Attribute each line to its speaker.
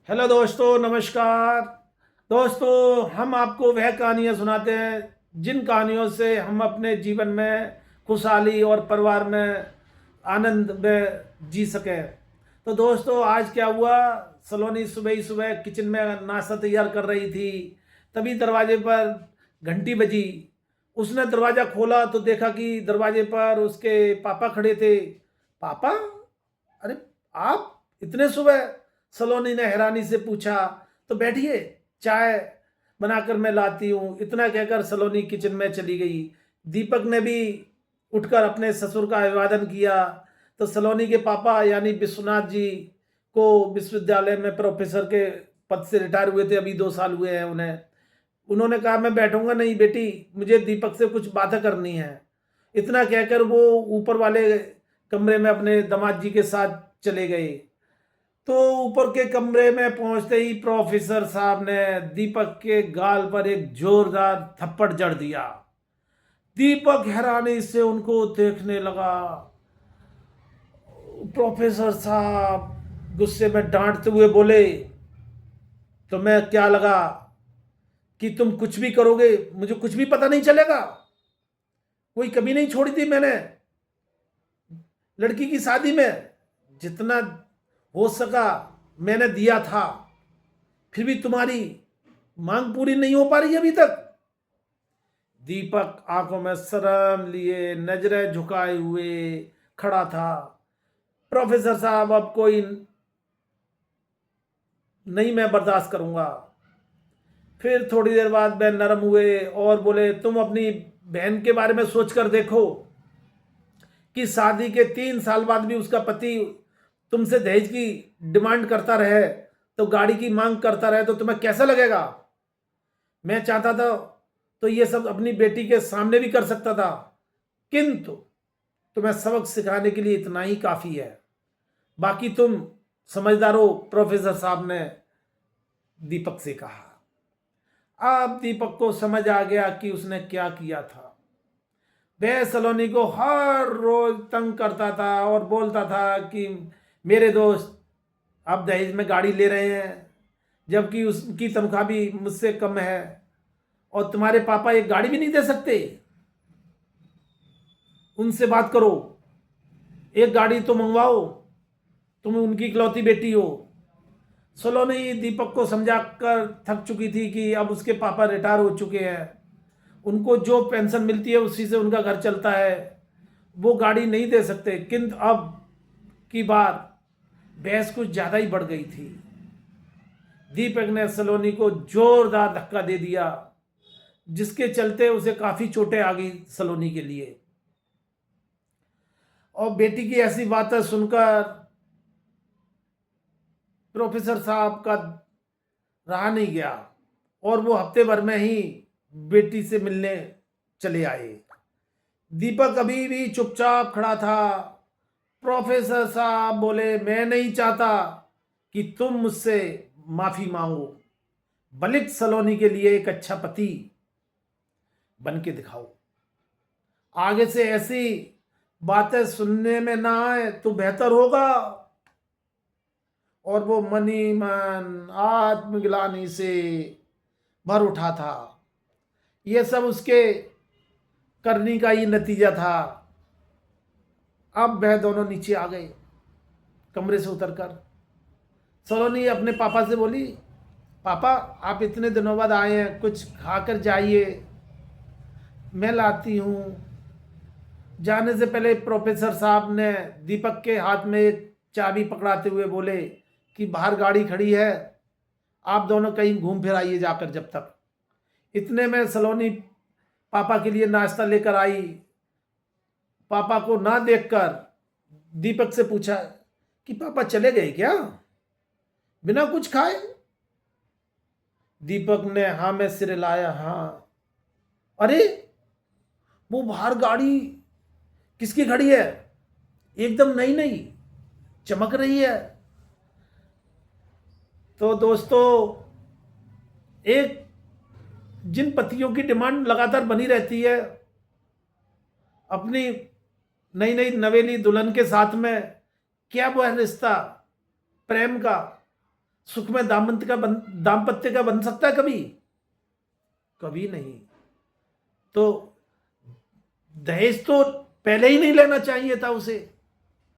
Speaker 1: Hello दोस्तों, नमस्कार। दोस्तों, हम आपको वह कहानियाँ सुनाते हैं जिन कहानियों से हम अपने जीवन में खुशहाली और परिवार में आनंद में जी सकें। तो दोस्तों, आज क्या हुआ। सलोनी सुबह ही सुबह किचन में नाश्ता तैयार कर रही थी। तभी दरवाजे पर घंटी बजी। उसने दरवाज़ा खोला तो देखा कि दरवाजे पर उसके पापा खड़े थे। पापा? अरे, आप इतने सुबह? सलोनी ने हैरानी से पूछा। तो बैठिए, चाय बनाकर मैं लाती हूँ। इतना कहकर सलोनी किचन में चली गई। दीपक ने भी उठकर अपने ससुर का अभिवादन किया। तो सलोनी के पापा यानी विश्वनाथ जी को विश्वविद्यालय में प्रोफेसर के पद से रिटायर हुए थे, अभी 2 साल हुए हैं उन्हें। उन्होंने कहा, मैं बैठूंगा नहीं बेटी, मुझे दीपक से कुछ बातें करनी है। इतना कहकर वो ऊपर वाले कमरे में अपने दामाद जी के साथ चले गए। तो ऊपर के कमरे में पहुंचते ही प्रोफेसर साहब ने दीपक के गाल पर एक जोरदार थप्पड़ जड़ दिया। दीपक हैरानी से उनको देखने लगा। प्रोफेसर साहब गुस्से में डांटते हुए बोले, तो मैं क्या लगा कि तुम कुछ भी करोगे, मुझे कुछ भी पता नहीं चलेगा? कोई कमी नहीं छोड़ी थी मैंने लड़की की शादी में। जितना हो सका मैंने दिया था, फिर भी तुम्हारी मांग पूरी नहीं हो पा रही अभी तक। दीपक आंखों में शर्म लिए नजरें झुकाए हुए खड़ा था। प्रोफेसर साहब, अब कोई नहीं, मैं बर्दाश्त करूंगा। फिर थोड़ी देर बाद वह नरम हुए और बोले, तुम अपनी बहन के बारे में सोच कर देखो कि शादी के 3 साल बाद भी उसका पति तुमसे दहेज की डिमांड करता रहे, तो गाड़ी की मांग करता रहे, तो तुम्हें कैसा लगेगा? मैं चाहता था तो ये सब अपनी बेटी के सामने भी कर सकता था, किंतु तुम्हें सबक सिखाने के लिए इतना ही काफी है। बाकी तुम समझदार हो, प्रोफेसर साहब ने दीपक से कहा। अब दीपक को समझ आ गया कि उसने क्या किया था। वह सलोनी को हर रोज तंग करता था और बोलता था कि मेरे दोस्त अब दहेज में गाड़ी ले रहे हैं, जबकि उसकी तनख्वाह भी मुझसे कम है, और तुम्हारे पापा एक गाड़ी भी नहीं दे सकते। उनसे बात करो, एक गाड़ी तो मंगवाओ, तुम उनकी इकलौती बेटी हो। सलोनी दीपक को समझाकर थक चुकी थी कि अब उसके पापा रिटायर हो चुके हैं, उनको जो पेंशन मिलती है उसी से उनका घर चलता है, वो गाड़ी नहीं दे सकते। किंतु अब की बार बहस कुछ ज़्यादा ही बढ़ गई थी। दीपक ने सलोनी को जोरदार धक्का दे दिया, जिसके चलते उसे काफ़ी चोटें आ गई सलोनी के लिए। और बेटी की ऐसी बातें सुनकर प्रोफेसर साहब का रहा नहीं गया, और वो हफ्ते भर में ही बेटी से मिलने चले आए। दीपक अभी भी चुपचाप खड़ा था। प्रोफेसर साहब बोले, मैं नहीं चाहता कि तुम मुझसे माफी मांगो, बल्कि सलोनी के लिए एक अच्छा पति बन के दिखाओ। आगे से ऐसी बातें सुनने में ना आए तो बेहतर होगा। और वो मन ही मन आत्मग्लानि से भर उठा था। ये सब उसके करनी का ही नतीजा था। अब वह दोनों नीचे आ गए कमरे से उतरकर। सलोनी अपने पापा से बोली, पापा आप इतने दिनों बाद आए हैं, कुछ खाकर जाइए, मैं लाती हूँ। जाने से पहले प्रोफेसर साहब ने दीपक के हाथ में एक चाबी पकड़ाते हुए बोले कि बाहर गाड़ी खड़ी है, आप दोनों कहीं घूम फिर आइए जाकर जब तक। इतने में सलोनी पापा के लिए नाश्ता लेकर आई। पापा को ना देखकर दीपक से पूछा कि पापा चले गए क्या, बिना कुछ खाए? दीपक ने हाँ में सिर हिलाया। हाँ। अरे, वो बाहर गाड़ी किसकी खड़ी है? एकदम नई नई चमक रही है। तो दोस्तों, एक जिन पतियों की डिमांड लगातार बनी रहती है अपनी नई नई नवेली दुल्हन के साथ में, क्या वह रिश्ता प्रेम का सुख में दाम्पत्य का बन सकता है कभी? कभी नहीं। तो दहेज तो पहले ही नहीं लेना चाहिए था उसे।